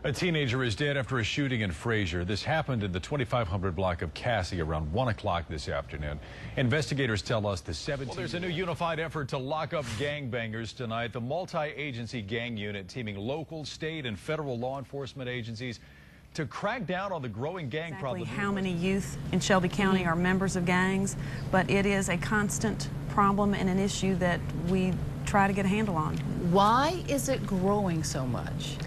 A teenager is dead after a shooting in Fraser. This happened in the 2500 block of Cassie around 1 o'clock this afternoon. Investigators tell us the 17. Well, there's a new unified effort to lock up gangbangers tonight. The multi-agency gang unit teaming local, state, and federal law enforcement agencies to crack down on the growing gang problem. How many youth in Shelby County are members of gangs, but it is a constant problem and an issue that we try to get a handle on. Why is it growing so much?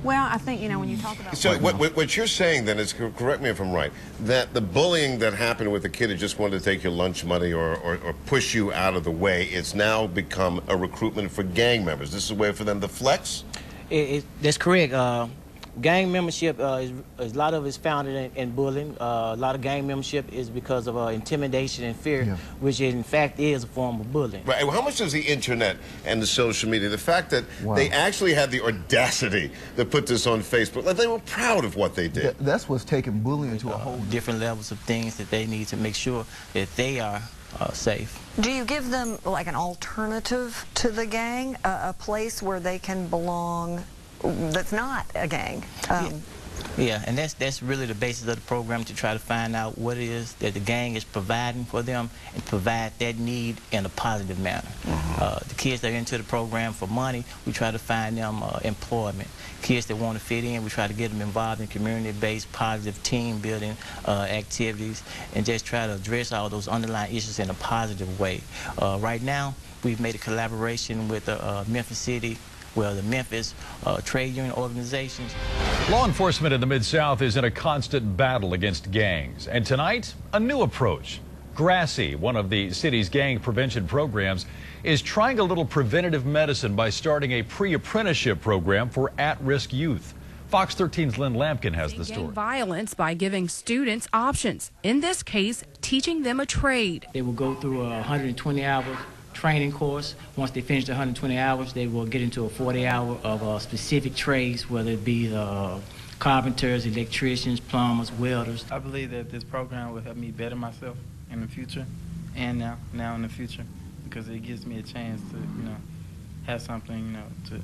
Well, I think, when you talk about... So what you're saying then is, correct me if I'm right, that the bullying that happened with the kid who just wanted to take your lunch money or push you out of the way, it's now become a recruitment for gang members. This is a way for them to flex? That's correct. Gang membership, a lot of it is founded in bullying. A lot of gang membership is because of intimidation and fear, which in fact is a form of bullying. Right. Well, how much does the internet and the social media, the fact that they actually had the audacity to put this on Facebook, like they were proud of what they did. That's what's taking bullying to a whole different levels of things that they need to make sure that they are safe. Do you give them like an alternative to the gang, a place where they can belong that's not a gang? Yeah, and that's really the basis of the program, to try to find out what it is that the gang is providing for them and provide that need in a positive manner. The kids that are into the program for money, we try to find them employment. Kids that want to fit in, we try to get them involved in community-based positive team building activities and just try to address all those underlying issues in a positive way. Right now, we've made a collaboration with Memphis City, the Memphis trade union organizations. Law enforcement in the Mid-South is in a constant battle against gangs. And tonight, a new approach. Grassy, one of the city's gang prevention programs, is trying a little preventative medicine by starting a pre-apprenticeship program for at-risk youth. Fox 13's Lynn Lampkin has the story. Gang violence by giving students options. In this case, teaching them a trade. They will go through a 120-hour training course. Once they finish the 120 hours, they will get into a 40-hour of specific trades, whether it be carpenters, electricians, plumbers, welders. I believe that this program will help me better myself in the future and now in the future, because it gives me a chance to, have something, to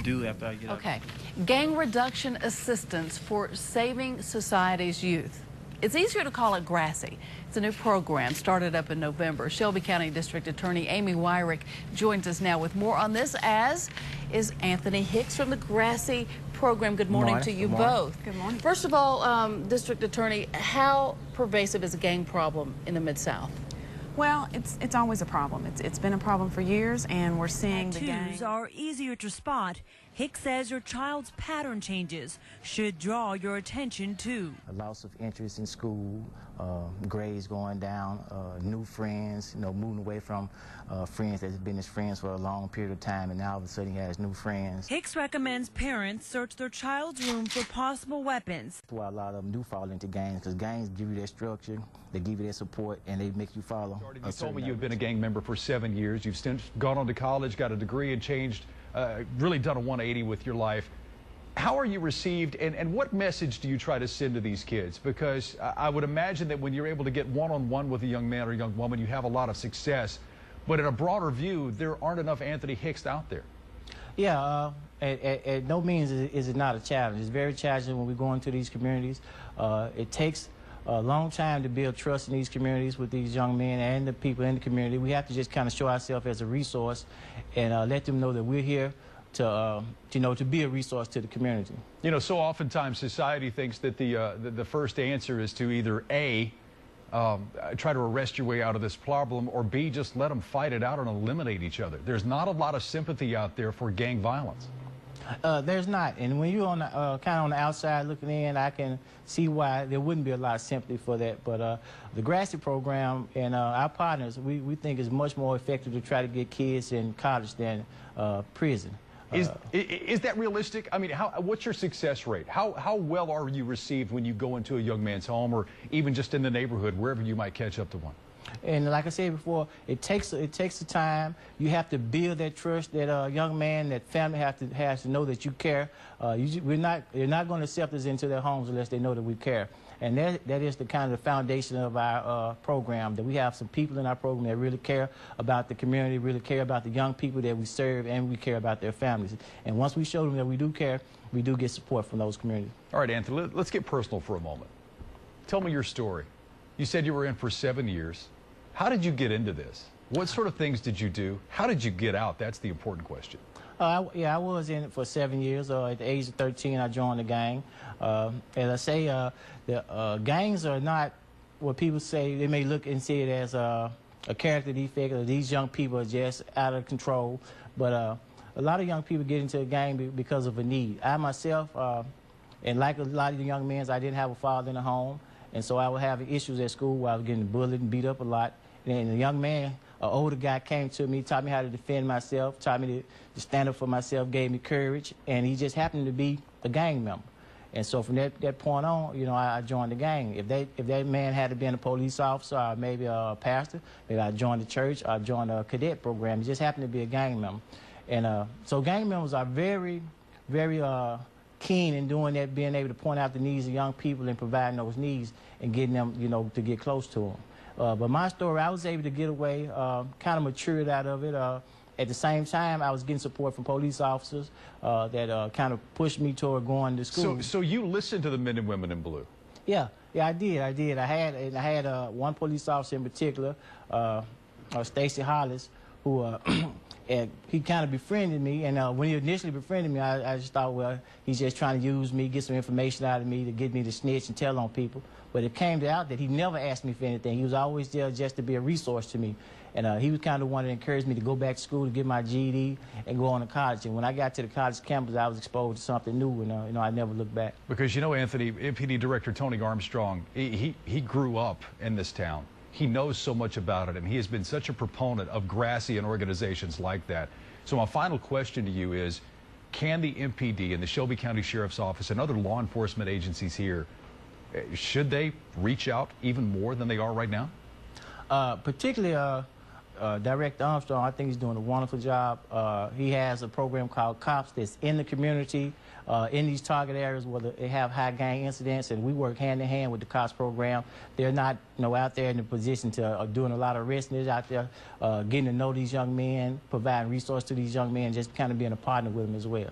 do after I get out. Okay. Gang reduction assistance for saving society's youth. It's easier to call it Grassy. It's a new program started up in November. Shelby County District Attorney Amy Wyrick joins us now with more on this, as is Anthony Hicks from the Grassy program. Good morning to you both. Good morning. First of all, District Attorney, how pervasive is a gang problem in the Mid-South? Well, it's always a problem. It's been a problem for years, and we're seeing the gang. Tattoos are easier to spot. Hicks says your child's pattern changes should draw your attention too. A loss of interest in school, grades going down, new friends, moving away from friends that have been his friends for a long period of time, and now all of a sudden he has new friends. Hicks recommends parents search their child's room for possible weapons. That's why a lot of them do fall into gangs, because gangs give you their structure, they give you their support, and they make you follow. You told me you've been a gang member for 7 years. You've since gone on to college, got a degree, and changed, really done a 180 with your life. How are you received, and what message do you try to send to these kids? Because I would imagine that when you're able to get one-on-one with a young man or a young woman, you have a lot of success. But in a broader view, there aren't enough Anthony Hicks out there. Yeah, at no means is it not a challenge. It's very challenging when we go into these communities. It takes a long time to build trust in these communities with these young men and the people in the community. We have to just kind of show ourselves as a resource and let them know that we're here to be a resource to the community. So oftentimes society thinks that the first answer is to either A, try to arrest your way out of this problem, or B, just let them fight it out and eliminate each other. There's not a lot of sympathy out there for gang violence. There's not, and when you're on the, kind of on the outside looking in, I can see why there wouldn't be a lot of sympathy for that. But the Grassy program and our partners, we think is much more effective to try to get kids in college than prison. Is that realistic? I mean, what's your success rate? How well are you received when you go into a young man's home, or even just in the neighborhood, wherever you might catch up to one? And like I said before, it takes the time. You have to build that trust. That young man, that family has to know that you care. They're not going to accept us into their homes unless they know that we care. And that is the kind of foundation of our program, that we have some people in our program that really care about the community, really care about the young people that we serve, and we care about their families. And once we show them that we do care, we do get support from those communities. All right, Anthony, let's get personal for a moment. Tell me your story. You said you were in for 7 years. How did you get into this? What sort of things did you do? How did you get out? That's the important question. Yeah, I was in it for 7 years. At the age of 13, I joined the gang. As I say, the gangs are not what people say. They may look and see it as a character defect, or these young people are just out of control. But a lot of young people get into a gang because of a need. I myself, and like a lot of the young men, I didn't have a father in the home. And so I was having issues at school where I was getting bullied and beat up a lot. And a young man, an older guy, came to me, taught me how to defend myself, taught me to stand up for myself, gave me courage, and he just happened to be a gang member. And so from that point on, you know, I joined the gang. If that man had been a police officer or maybe a pastor, maybe I joined the church or I joined a cadet program. He just happened to be a gang member. And so gang members are very, very keen in doing that, being able to point out the needs of young people and providing those needs and getting them, you know, to get close to them. But my story, I was able to get away, kind of matured out of it. At the same time, I was getting support from police officers that kind of pushed me toward going to school. So you listened to the men and women in blue? Yeah, I did. I had one police officer in particular, Stacy Hollis, who and he kind of befriended me. And when he initially befriended me, I just thought, well, he's just trying to use me, get some information out of me to get me to snitch and tell on people. But it came out that he never asked me for anything. He was always there just to be a resource to me. And he was kind of one that encouraged me to go back to school to get my GED and go on to college. And when I got to the college campus, I was exposed to something new, and you know, I never looked back. Because, you know, Anthony, MPD Director Tony Armstrong, he grew up in this town. He knows so much about it, and he has been such a proponent of Grassie and organizations like that. So my final question to you is, can the MPD and the Shelby County Sheriff's Office and other law enforcement agencies here, should they reach out even more than they are right now? Particularly Director Armstrong, I think he's doing a wonderful job. He has a program called COPS that's in the community, in these target areas where they have high gang incidents, and we work hand in hand with the COPS program. They're not, you know, out there in the position to doing a lot of arresting. They're out there getting to know these young men, providing resources to these young men, just kind of being a partner with them as well.